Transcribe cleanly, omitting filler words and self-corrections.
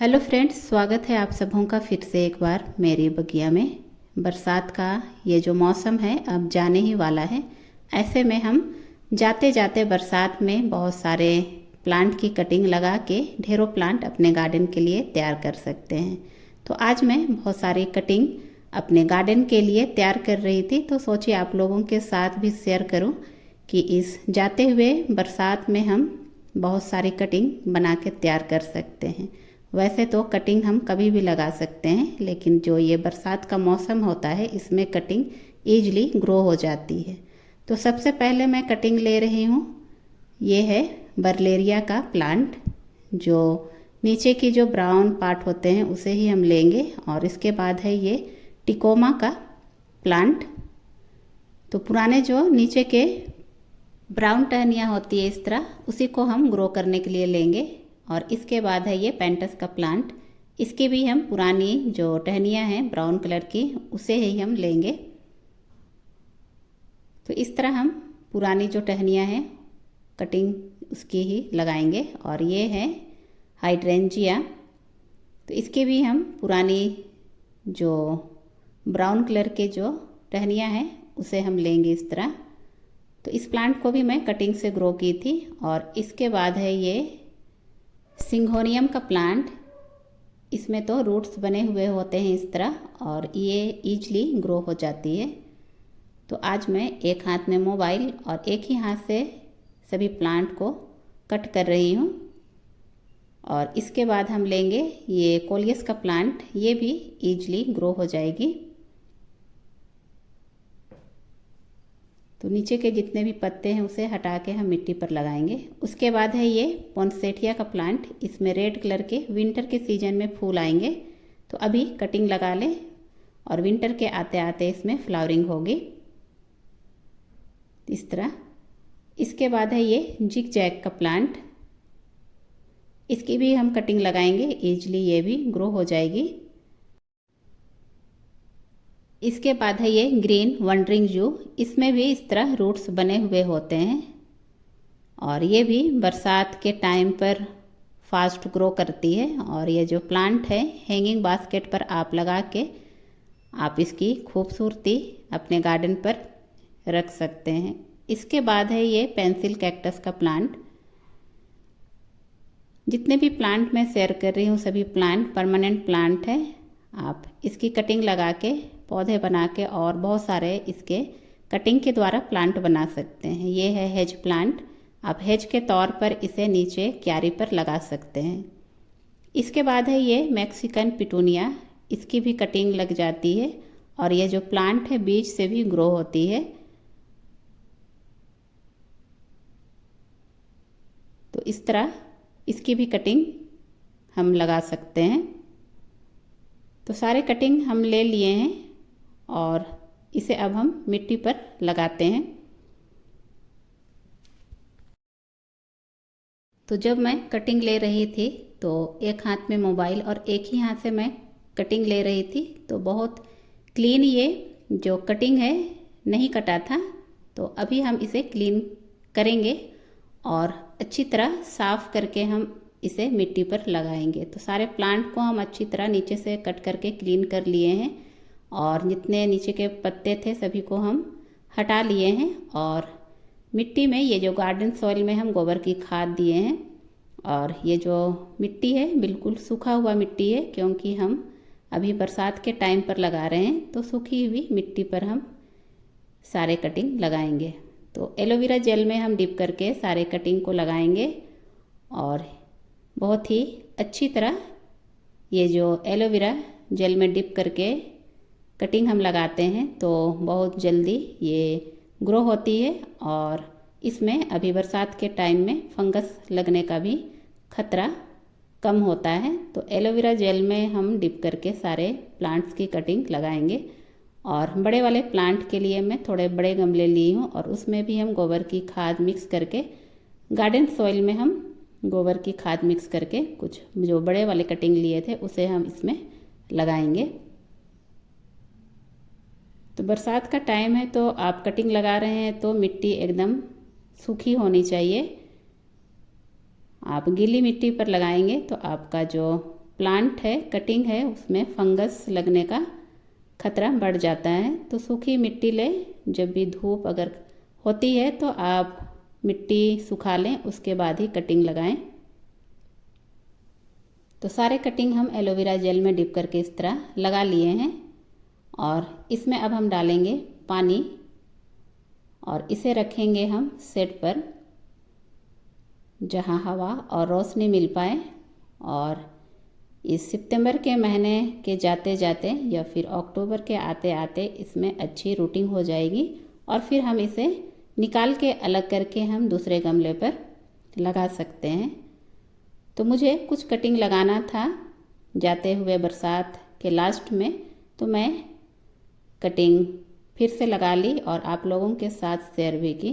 Hello friends, स्वागत है आप सबों का फिर से एक बार मेरी बगिया में। बरसात का ये जो मौसम है अब जाने ही वाला है। ऐसे में हम जाते जाते बरसात में बहुत सारे प्लांट की कटिंग लगा के ढेरों प्लांट अपने गार्डन के लिए तैयार कर सकते हैं। तो आज मैं बहुत सारी कटिंग अपने गार्डन के लिए तैयार कर रही थी, तो सोची आप लोगों के साथ भी शेयर करूं कि इस जाते हुए बरसात में हम बहुत सारी कटिंग बना के तैयार कर सकते हैं। वैसे तो कटिंग हम कभी भी लगा सकते हैं, लेकिन जो ये बरसात का मौसम होता है इसमें कटिंग ईजिली ग्रो हो जाती है। तो सबसे पहले मैं कटिंग ले रही हूँ, ये है बर्लेरिया का प्लांट। जो नीचे की जो ब्राउन पार्ट होते हैं उसे ही हम लेंगे, और इसके बाद है ये टिकोमा का प्लांट। तो पुराने जो नीचे के ब्राउन टहनियाँ होती है इस तरह, उसी को हम ग्रो करने के लिए लेंगे। और इसके बाद है ये पेंटस का प्लांट, इसकी भी हम पुरानी जो टहनियाँ हैं ब्राउन कलर की उसे ही हम लेंगे। तो इस तरह हम पुरानी जो टहनियाँ हैं कटिंग उसकी ही लगाएंगे। और ये है हाइड्रेंजिया, तो इसके भी हम पुरानी जो ब्राउन कलर के जो टहनियाँ हैं उसे हम लेंगे इस तरह। तो इस प्लांट को भी मैं कटिंग से ग्रो की थी। और इसके बाद है ये सिंघोनियम का प्लांट, इसमें तो रूट्स बने हुए होते हैं इस तरह, और ये ईजिली ग्रो हो जाती है। तो आज मैं एक हाथ में मोबाइल और एक ही हाथ से सभी प्लांट को कट कर रही हूँ। और इसके बाद हम लेंगे ये कोलियस का प्लांट, ये भी ईजिली ग्रो हो जाएगी। तो नीचे के जितने भी पत्ते हैं उसे हटा के हम मिट्टी पर लगाएंगे। उसके बाद है ये पोंसेटिया का प्लांट, इसमें रेड कलर के विंटर के सीजन में फूल आएंगे। तो अभी कटिंग लगा लें और विंटर के आते आते इसमें फ्लावरिंग होगी इस तरह। इसके बाद है ये जिग जैग का प्लांट, इसकी भी हम कटिंग लगाएंगे, ईजिली ये भी ग्रो हो जाएगी। इसके बाद है ये ग्रीन वंडरिंग जू, इसमें भी इस तरह रूट्स बने हुए होते हैं, और ये भी बरसात के टाइम पर फास्ट ग्रो करती है। और ये जो प्लांट है हैंगिंग बास्केट पर आप लगा के आप इसकी खूबसूरती अपने गार्डन पर रख सकते हैं। इसके बाद है ये पेंसिल कैक्टस का प्लांट। जितने भी प्लांट मैं शेयर कर रही हूँ सभी प्लांट परमानेंट प्लांट है। आप इसकी कटिंग लगा के पौधे बना के और बहुत सारे इसके कटिंग के द्वारा प्लांट बना सकते हैं। ये है हेज प्लांट, आप हेज के तौर पर इसे नीचे क्यारी पर लगा सकते हैं। इसके बाद है ये मैक्सिकन पिटूनिया, इसकी भी कटिंग लग जाती है, और ये जो प्लांट है बीज से भी ग्रो होती है। तो इस तरह इसकी भी कटिंग हम लगा सकते हैं। तो सारे कटिंग हम ले लिए हैं और इसे अब हम मिट्टी पर लगाते हैं। तो जब मैं कटिंग ले रही थी तो एक हाथ में मोबाइल और एक ही हाथ से मैं कटिंग ले रही थी, तो बहुत क्लीन ये जो कटिंग है नहीं कटा था। तो अभी हम इसे क्लीन करेंगे और अच्छी तरह साफ करके हम इसे मिट्टी पर लगाएंगे। तो सारे प्लांट को हम अच्छी तरह नीचे से कट करके क्लीन कर लिए हैं, और जितने नीचे के पत्ते थे सभी को हम हटा लिए हैं। और मिट्टी में ये जो गार्डन सॉइल में हम गोबर की खाद दिए हैं, और ये जो मिट्टी है बिल्कुल सूखा हुआ मिट्टी है, क्योंकि हम अभी बरसात के टाइम पर लगा रहे हैं। तो सूखी हुई मिट्टी पर हम सारे कटिंग लगाएंगे। तो एलोवेरा जेल में हम डिप करके सारे कटिंग को लगाएंगे, और बहुत ही अच्छी तरह ये जो एलोवेरा जेल में डिप करके कटिंग हम लगाते हैं तो बहुत जल्दी ये ग्रो होती है। और इसमें अभी बरसात के टाइम में फंगस लगने का भी खतरा कम होता है। तो एलोवेरा जेल में हम डिप करके सारे प्लांट्स की कटिंग लगाएंगे। और बड़े वाले प्लांट के लिए मैं थोड़े बड़े गमले ली हूँ, और उसमें भी हम गोबर की खाद मिक्स करके गार्डन सॉइल में हम गोबर की खाद मिक्स करके कुछ जो बड़े वाले कटिंग लिए थे उसे हम इसमें लगाएंगे। तो बरसात का टाइम है तो आप कटिंग लगा रहे हैं तो मिट्टी एकदम सूखी होनी चाहिए। आप गीली मिट्टी पर लगाएंगे तो आपका जो प्लांट है, कटिंग है, उसमें फंगस लगने का खतरा बढ़ जाता है। तो सूखी मिट्टी लें, जब भी धूप अगर होती है तो आप मिट्टी सुखा लें, उसके बाद ही कटिंग लगाएं। तो सारे कटिंग हम एलोवेरा जेल में डिप करके इस तरह लगा लिए हैं और इसमें अब हम डालेंगे पानी और इसे रखेंगे हम सेट पर जहां हवा और रोशनी मिल पाए। और इस सितंबर के महीने के जाते जाते या फिर अक्टूबर के आते आते इसमें अच्छी रूटिंग हो जाएगी और फिर हम इसे निकाल के अलग करके हम दूसरे गमले पर लगा सकते हैं। तो मुझे कुछ कटिंग लगाना था जाते हुए बरसात के लास्ट में, तो मैं कटिंग फिर से लगा ली और आप लोगों के साथ शेयर भी की।